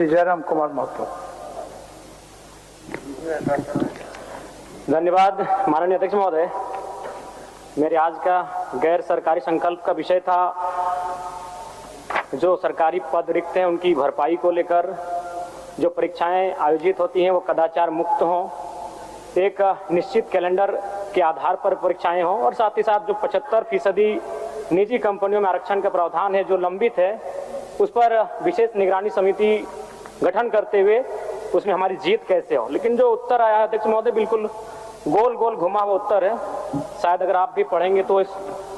जयराम कुमार महतो। धन्यवाद माननीय अध्यक्ष महोदय। मेरे आज का गैर सरकारी संकल्प का विषय था जो सरकारी पद रिक्त हैं उनकी भरपाई को लेकर। जो परीक्षाएं आयोजित होती हैं वो कदाचार मुक्त हों, एक निश्चित कैलेंडर के आधार पर परीक्षाएं हों और साथ ही साथ जो 75% निजी कंपनियों में आरक्षण का प्रावधान है जो लंबित है उस पर विशेष निगरानी समिति गठन करते हुए उसमें हमारी जीत कैसे हो। लेकिन जो उत्तर आया अध्यक्ष महोदय बिल्कुल गोल गोल घुमा हुआ उत्तर है। शायद अगर आप भी पढ़ेंगे तो इस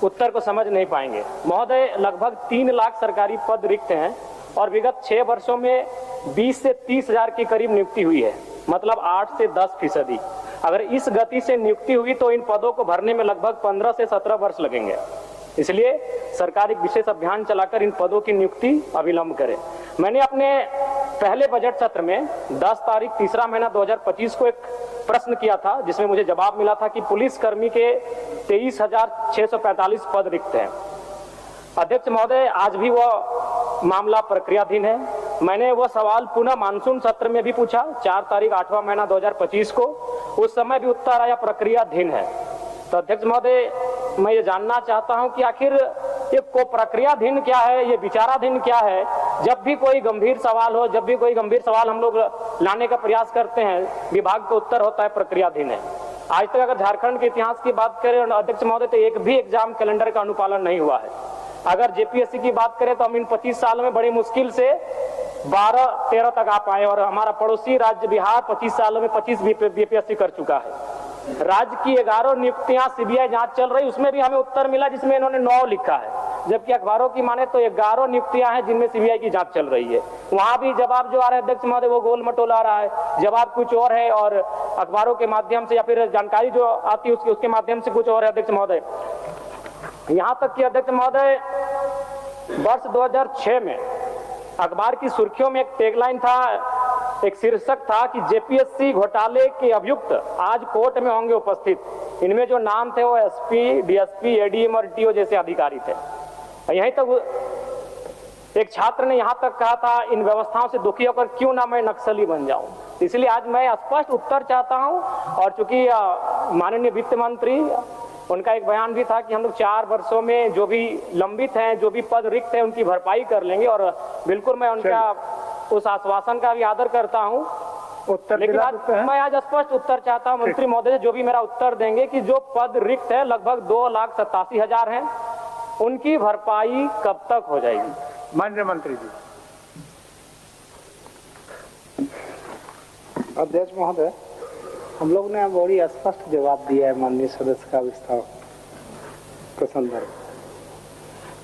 उत्तर को समझ नहीं पाएंगे। महोदय लगभग 3 लाख सरकारी पद रिक्त हैं और विगत 6 वर्षों में 20 से 30 हजार के करीब नियुक्ति हुई है, मतलब 8 से 10%। अगर इस गति से नियुक्ति हुई तो इन पदों को भरने में लगभग 15 से 17 वर्ष लगेंगे। इसलिए सरकार एक विशेष अभियान चलाकर इन पदों की नियुक्ति अविलंब करे। मैंने अपने पहले बजट सत्र में 10 तारीख 3 महीना 2025 को एक प्रश्न किया था जिसमें मुझे जवाब मिला था कि पुलिस कर्मी के 23,645 पद रिक्त हैं। अध्यक्ष महोदय आज भी वह मामला प्रक्रियाधीन है। मैंने वह सवाल पुनः मानसून सत्र में भी पूछा 4 तारीख 8वां महीना 2025 को, उस समय भी उत्तर आया प्रक्रियाधीन है। तो अध्यक्ष महोदय मैं ये जानना चाहता हूं कि आखिर ये को प्रक्रियाधीन क्या है, ये विचाराधीन क्या है। जब भी कोई गंभीर सवाल हो, जब भी कोई गंभीर सवाल हम लोग लाने का प्रयास करते हैं, विभाग का उत्तर होता है प्रक्रियाधीन है। आज तक अगर झारखंड के इतिहास की बात करें अध्यक्ष महोदय तो एक भी एग्जाम कैलेंडर का अनुपालन नहीं हुआ है। अगर जेपीएससी की बात करें तो हम इन 25 सालों में बड़ी मुश्किल से 12-13 तक आ पाए और हमारा पड़ोसी राज्य बिहार 25 सालों में 25 बीपीएससी कर चुका है। राज्य की 11 नियुक्तियां सीबीआई जांच चल रही, उसमें भी हमें उत्तर मिला जिसमें इन्होंने 9 लिखा है, जबकि अखबारों की माने तो 11 नियुक्तियां हैं जिनमें सीबीआई की जांच चल रही है। वहां भी जवाब जो आ रहा है अध्यक्ष महोदय वो गोल मटोल आ रहा है, जवाब कुछ और है और अखबारों के माध्यम से या फिर जानकारी जो आती है उसके माध्यम से कुछ और है। अध्यक्ष महोदय यहाँ तक कि अध्यक्ष महोदय वर्ष 2006 में अखबार की सुर्खियों में एक टैगलाइन था, एक शीर्षक था कि जेपीएससी घोटाले के अभियुक्त आज कोर्ट में होंगे उपस्थित। इनमें जो नाम थे वो एसपी, डीएसपी, एडीएम और टीओ जैसे अधिकारी थे। यहीं तक एक छात्र ने यहाँ तक कहा था इन व्यवस्थाओं से दुखी होकर क्यों ना मैं नक्सली बन जाऊं। इसलिए आज मैं स्पष्ट उत्तर चाहता हूं और चूंकि माननीय वित्त मंत्री उनका एक बयान भी था कि हम लोग 4 वर्षों में जो भी लंबित हैं, जो भी पद रिक्त हैं उनकी भरपाई कर लेंगे और बिल्कुल मैं उनका उस आश्वासन का भी आदर करता हूं। लेकिन आज मैं आज स्पष्ट उत्तर चाहता हूं मंत्री महोदय जो भी मेरा उत्तर देंगे कि जो पद रिक्त है लगभग 2,87,000 हैं, उनकी भरपाई कब तक हो जाएगी। माननीय मंत्री जी। अध्यक्ष महोदय हम लोग ने बड़ी स्पष्ट जवाब दिया है माननीय सदस्य का विस्तार के संदर्भ।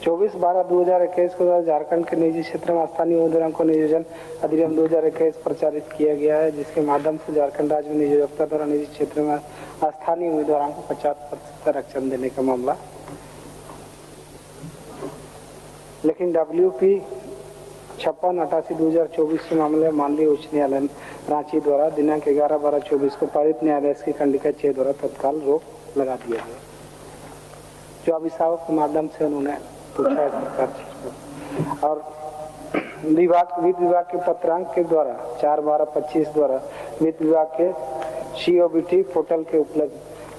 24/12/2021 को झारखंड के निजी क्षेत्र में स्थानीय उम्मीदवारों को नियोजन अधिनियम 2021 प्रचारित किया गया है, जिसके माध्यम से झारखंड राज्य में नियोक्ता द्वारा निजी क्षेत्र में स्थानीय उम्मीदवारों को 50% आरक्षण देने का मामला। लेकिन WP 56/88/2024 के मामले माननीय उच्च न्यायालय रांची द्वारा दिनांक 11/12/24 को पारित न्यायाधीश की खंडिका 6 द्वारा तत्काल रोक लगा दिया गया, जो अभिभावक के माध्यम से उन्होंने पूछा है सरकार। और वित्त विभाग के पत्रांक के द्वारा 4/12/25 द्वारा वित्त विभाग के COBT पोर्टल के उपलब्ध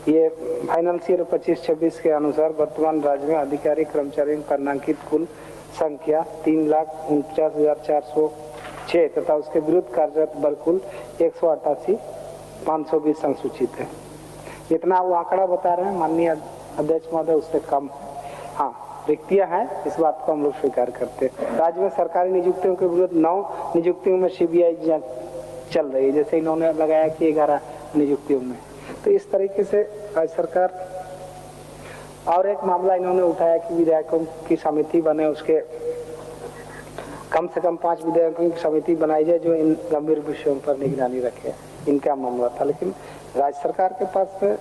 ये फाइनेंशियल 25-26 के अनुसार वर्तमान राज्य में अधिकारी कर्मचारियों का नामांकित कुल संख्या 3,49,406 तथा उसके विरुद्ध कार्यरत बल कुल 188,520 संसूचित है। जितना वो आंकड़ा बता रहे हैं माननीय अध्यक्ष महोदय उससे कम। हाँ, रिक्तियां हैं, इस बात को हम लोग स्वीकार करते हैं। राज्य में सरकारी नियुक्तियों के विरुद्ध 9 नियुक्तियों में सीबीआई जांच चल रही है, जैसे इन्होंने लगाया कि 11 नियुक्तियों में। तो इस तरीके से राज्य सरकार और एक मामला इन्होंने उठाया कि विधायकों की समिति बने, उसके कम से कम 5 विधायकों की समिति बनाई जाए जो इन गंभीर विषयों पर निगरानी रखे। इनका मामला था। लेकिन राज्य सरकार के पास में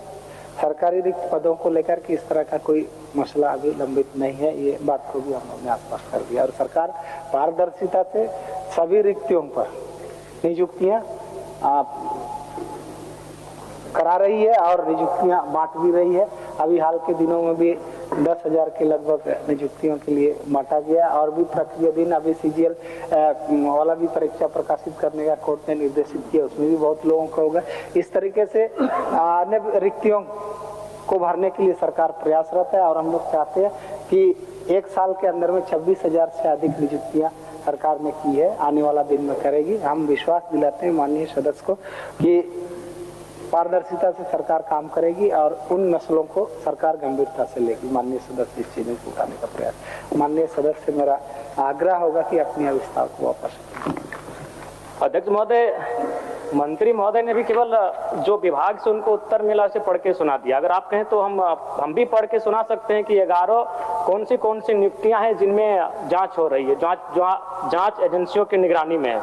सरकारी रिक्त पदों को लेकर के इस तरह का कोई मसला अभी लंबित नहीं है, ये बात को भी हम लोगों ने आश्वस्त कर दिया। और सरकार पारदर्शिता से सभी रिक्तियों पर नियुक्तियां करा रही है और नियुक्तियां बांट भी रही है। अभी हाल के दिनों में भी 10,000 के लगभग नियुक्तियों के लिए बांटा गया और भी प्रक्रियाधीन अभी CGL वाला भी परीक्षा प्रकाशित करने का कोर्ट ने निर्देशित किया, उसमें भी बहुत लोगों का होगा। इस तरीके से अन्य रिक्तियों को भरने के लिए सरकार प्रयासरत है और हम लोग चाहते हैं कि 1 साल के अंदर में 26,000 से अधिक नियुक्तियां सरकार ने की है, आने वाला दिन में करेगी। हम विश्वास दिलाते हैं माननीय सदस्य को कि पारदर्शिता से सरकार काम करेगी और उन मसलों को सरकार गंभीरता से लेगी। माननीय सदस्य इस चीज को उठाने का प्रयास। माननीय सदस्य से मेरा आग्रह होगा कि अपनी अवस्था को वापस। अध्यक्ष महोदय, मंत्री महोदय ने भी केवल जो विभाग से उनको उत्तर मिला उसे पढ़ के सुना दिया। अगर आप कहें तो हम भी पढ़ के सुना सकते हैं कि 11 कौन सी नियुक्तियां हैं जिनमें जांच हो रही है, जांच एजेंसियों की निगरानी में है।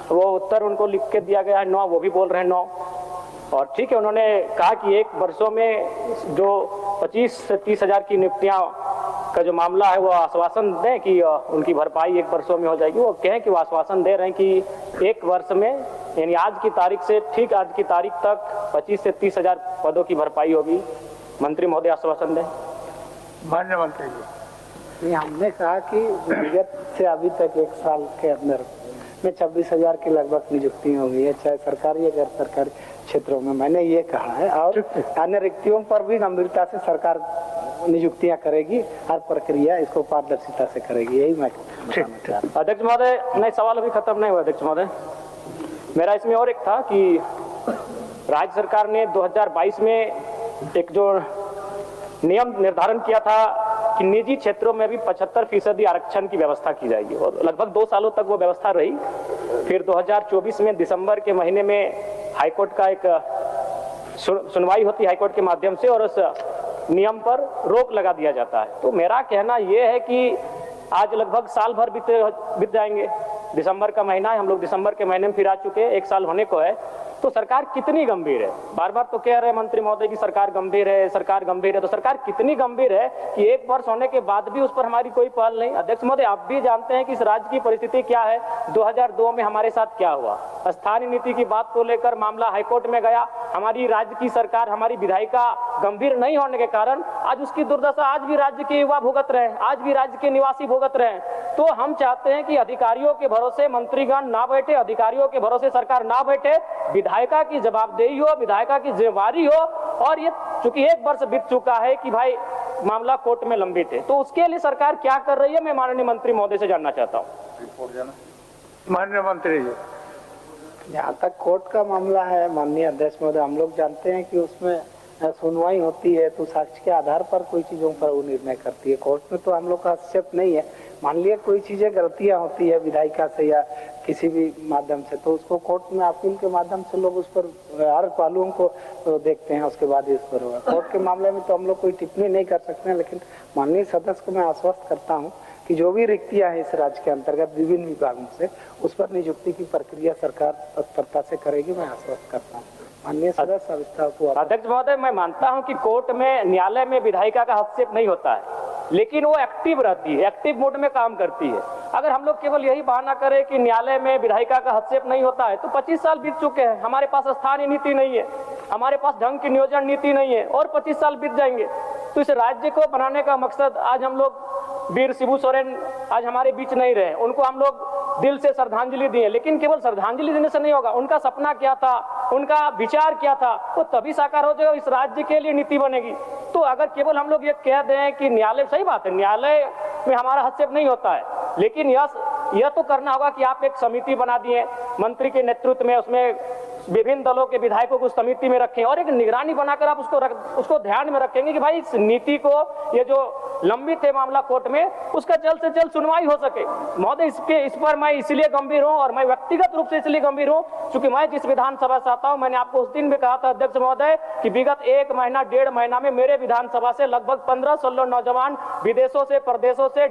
वो उत्तर उनको लिख के दिया गया है 9, वो भी बोल रहे हैं 9। और ठीक है, उन्होंने कहा कि 1 वर्षों में जो 25 से 30,000 की नियुक्तियां का जो मामला है वो आश्वासन दें कि उनकी भरपाई 1 वर्षों में हो जाएगी। वो कहें कि वो आश्वासन दे रहे हैं कि 1 वर्ष में, यानी आज की तारीख से ठीक आज की तारीख तक 25 से 30,000 पदों की भरपाई होगी। मंत्री महोदय आश्वासन दें। माननीय मंत्री जी, हमने कहा कि विगत से अभी तक 1 साल के अंदर में 26,000 के लगभग नियुक्ति हो गई है, चाहे सरकारी या गैर सरकारी क्षेत्रों में। मैंने ये कहा है और अन्य रिक्तियों पर भी गंभीरता से सरकार नियुक्तियां करेगी, हर प्रक्रिया इसको पारदर्शिता से करेगी। यही मैं अध्यक्ष महोदय, नहीं सवाल अभी खत्म नहीं हुआ अध्यक्ष महोदय। मेरा इसमें और एक था कि राज्य सरकार ने 2022 में एक जो नियम निर्धारण किया था कि निजी क्षेत्रों में भी 75% आरक्षण की व्यवस्था की जाएगी और लगभग 2 सालों तक वो व्यवस्था रही। फिर 2024 में दिसंबर के महीने में हाईकोर्ट का एक सुनवाई होती है हाईकोर्ट के माध्यम से और उस नियम पर रोक लगा दिया जाता है। तो मेरा कहना यह है कि आज लगभग साल भर बीत जाएंगे, दिसंबर का महीना है, हम लोग दिसंबर के महीने में फिर आ चुके हैं, 1 साल होने को है। तो सरकार कितनी गंभीर है? बार बार तो कह रहे हैं मंत्री महोदय की सरकार गंभीर है, सरकार गंभीर है। तो सरकार कितनी गंभीर है कि 1 वर्ष होने के बाद भी उस पर हमारी कोई पहल नहीं? अध्यक्ष महोदय, आप भी जानते हैं कि इस राज्य की परिस्थिति क्या है। 2002 में हमारे साथ क्या हुआ, स्थानीय नीति की बात को लेकर मामला हाईकोर्ट में गया। हमारी राज्य की सरकार, हमारी विधायिका गंभीर नहीं होने के कारण आज उसकी दुर्दशा आज भी राज्य के युवा भुगत रहे हैं, आज भी राज्य के निवासी भुगत रहे हैं। तो हम चाहते हैं कि अधिकारियों के भरोसे मंत्रीगण ना बैठे, अधिकारियों के भरोसे सरकार ना बैठे, विधायिका की जवाबदेही हो, विधायिका की जिम्मेवारी हो। और ये चूंकि 1 वर्ष बीत चुका है कि भाई मामला कोर्ट में लंबित है, तो उसके लिए सरकार क्या कर रही है, मैं माननीय मंत्री महोदय से जानना चाहता हूँ। माननीय मंत्री जी, जहाँ तक कोर्ट का मामला है माननीय अध्यक्ष महोदय, हम लोग जानते हैं कि उसमें सुनवाई होती है तो साक्ष्य के आधार पर कोई चीजों पर वो निर्णय करती है। कोर्ट में तो हम लोग का हस्तक्षेप नहीं है। मान लिया कोई चीजें गलतियां होती है विधायिका से या किसी भी माध्यम से, तो उसको कोर्ट में अपील के माध्यम से लोग उस पर हर पहलुओं को देखते हैं, उसके बाद इस पर होगा। कोर्ट के मामले में तो हम लोग कोई टिप्पणी नहीं कर सकते हैं, लेकिन माननीय सदस्य को मैं आश्वस्त करता हूँ कि जो भी रिक्तियां हैं इस राज्य के अंतर्गत विभिन्न विभागों से, उस पर नियुक्ति की प्रक्रिया सरकार तत्परता से करेगी, मैं आश्वस्त करता हूँ। माननीय सदस्य अध्यक्ष महोदय, मैं मानता हूं कि कोर्ट में, न्यायालय में विधायिका का हस्तक्षेप नहीं होता है, लेकिन वो एक्टिव रहती है, एक्टिव मोड में काम करती है। अगर हम लोग केवल यही बहाना करें कि न्यायालय में विधायिका का हस्तक्षेप नहीं होता है, तो 25 साल बीत चुके हैं, हमारे पास स्थानीय नीति नहीं है, हमारे पास ढंग की नियोजन नीति नहीं है, और 25 साल बीत जाएंगे। तो इस राज्य को बनाने का मकसद, आज हम लोग वीर शिबू सोरेन आज हमारे बीच नहीं रहे, उनको हम लोग दिल से श्रद्धांजलि दिए, लेकिन केवल श्रद्धांजलि देने से नहीं होगा। उनका सपना क्या था, उनका विचार क्या था, वो तभी साकार हो जाएगा, इस राज्य के लिए नीति बनेगी। तो अगर केवल हम लोग ये कह दें कि न्यायालय, सही बात है न्यायालय में हमारा हस्तक्षेप नहीं होता है, लेकिन यह तो करना होगा कि आप एक समिति बना दिए मंत्री के नेतृत्व में, उसमें विभिन्न दलों के विधायकों को समिति में रखें और एक निगरानी बनाकर आप उसको ध्यान में रखेंगे कि भाई इस नीति को, ये जो लंबित है मामला कोर्ट में, उसका जल्द से जल्द सुनवाई हो सके। महोदय, इस पर मैं इसलिए गंभीर हूं और मैं व्यक्तिगत रूप से इसलिए गंभीर हूं क्योंकि मैं जिस विधानसभा से आता हूं, मैंने आपको उस दिन भी कहा था अध्यक्ष महोदय कि विगत 1 महीना 1.5 महीना में मेरे विधानसभा से लगभग 15-16 नौजवान विदेशों से, प्रदेशों से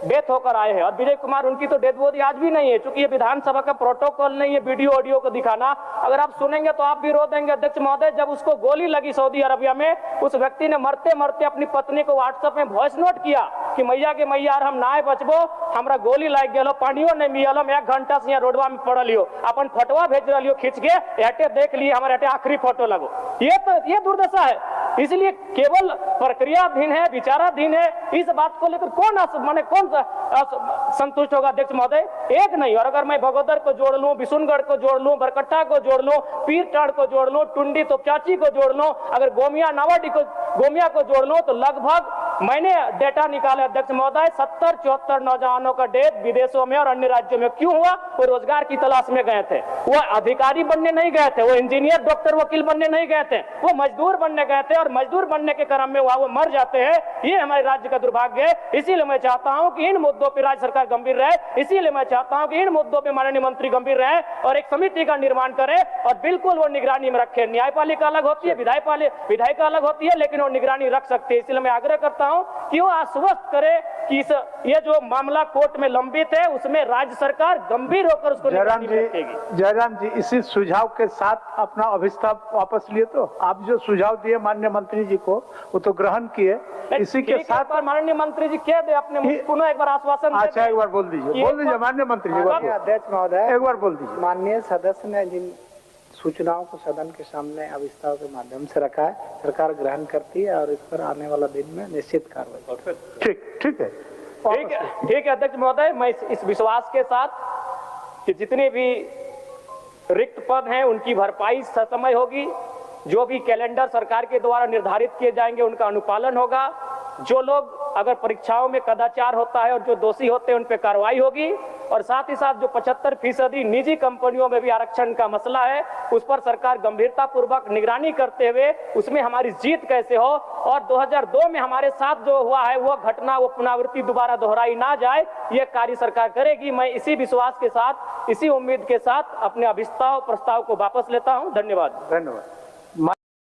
डेथ होकर आए हैं। और विजय कुमार, उनकी तो डेथ बॉडी आज भी नहीं है, क्योंकि ये विधानसभा का प्रोटोकॉल नहीं है वीडियो ऑडियो को दिखाना। अगर आप सुनेंगे तो आप भी रो देंगे अध्यक्ष महोदय। जब उसको गोली लगी सऊदी अरबिया में, उस व्यक्ति ने मरते मरते अपनी पत्नी को व्हाट्सएप में वॉइस नोट किया कि मैया के मैया हम ना बचबो, हमरा गोली लाग गया, पानियो नहीं मिलल, हम 1 घंटा से यहाँ रोडवा में पड़ल लियो, अपन फोटोवा भेज रही खींच के, एटे देख लिए हमारे एटे आखिरी फोटो लगो। ये दुर्दशा है। इसलिए केवल प्रक्रियाधीन है, विचाराधीन है, इस बात को लेकर कौन संतुष्ट होगा अध्यक्ष महोदय? एक नहीं। और अगर मैं भगोदर को जोड़ लूं, बिशुनगढ़ को जोड़ लूं, बरकट्टा को जोड़ लूं, पीरटाड़ को जोड़ लूं, टुंडी तोपचाची को जोड़ लूं, अगर गोमिया को जोड़ लूं, तो लगभग मैंने डेटा निकाले अध्यक्ष महोदय 70-74 नौजवानों का डेथ विदेशों में और अन्य राज्यों में क्यों हुआ? वो रोजगार की तलाश में गए थे, वो अधिकारी बनने नहीं गए थे, वो इंजीनियर, डॉक्टर, वकील बनने नहीं गए थे, वो मजदूर बनने गए थे, और मजदूर बनने के क्रम में वो मर जाते हैं। ये हमारे राज्य का दुर्भाग्य है। इसीलिए मैं चाहता हूं कि इन मुद्दों पर राज्य सरकार गंभीर रहे। इसीलिए मैं चाहता हूं कि इन मुद्दों पर माननीय मंत्री गंभीर रहे और एक समिति का निर्माण करे और बिल्कुल वो निगरानी में रखे। न्यायपालिका अलग होती है, विधायिका अलग होती है, लेकिन वो निगरानी रख सकती है। इसलिए मैं आग्रह करता हूं कि वो आश्वस्त करे कि ये जो मामला कोर्ट में लंबित है उसमें राज्य सरकार गंभीर होकर उसको निगरानी में रखेगी। जयराम जी, इसी सुझाव के साथ अपना अभिस्ताव वापस लिए। तो आप जो सुझाव दिए माननीय मंत्री जी को वो तो ग्रहण किए। इसी के साथ माननीय मंत्री जी कह दे अपने पुनः एक बार आश्वासन। अच्छा, एक बार बोल दीजिए माननीय मंत्री जी। अध्यक्ष महोदय, एक बार बोल दीजिए। माननीय सदस्य ने जिन सूचनाओं को सदन के सामने अविस्तार के माध्यम से रखा है, सरकार ग्रहण करती है और इस पर आने वाला दिन में निश्चित कार्रवाई। ठीक है अध्यक्ष महोदय, मैं इस विश्वास के साथ कि जितने भी रिक्त पद हैं उनकी भरपाई ससमय होगी, जो भी कैलेंडर सरकार के द्वारा निर्धारित किए जाएंगे उनका अनुपालन होगा, जो लोग अगर परीक्षाओं में कदाचार होता है और जो दोषी होते हैं उन पर कार्रवाई होगी, और साथ ही साथ जो 75% निजी कंपनियों में भी आरक्षण का मसला है उस पर सरकार गंभीरता पूर्वक निगरानी करते हुए उसमें हमारी जीत कैसे हो और 2002 में हमारे साथ जो हुआ है वो घटना, वो पुनरावृत्ति दोबारा दोहराई ना जाए, ये कार्य सरकार करेगी। मैं इसी विश्वास के साथ, इसी उम्मीद के साथ अपने अभिस्ताव प्रस्ताव को वापस लेता हूं। धन्यवाद।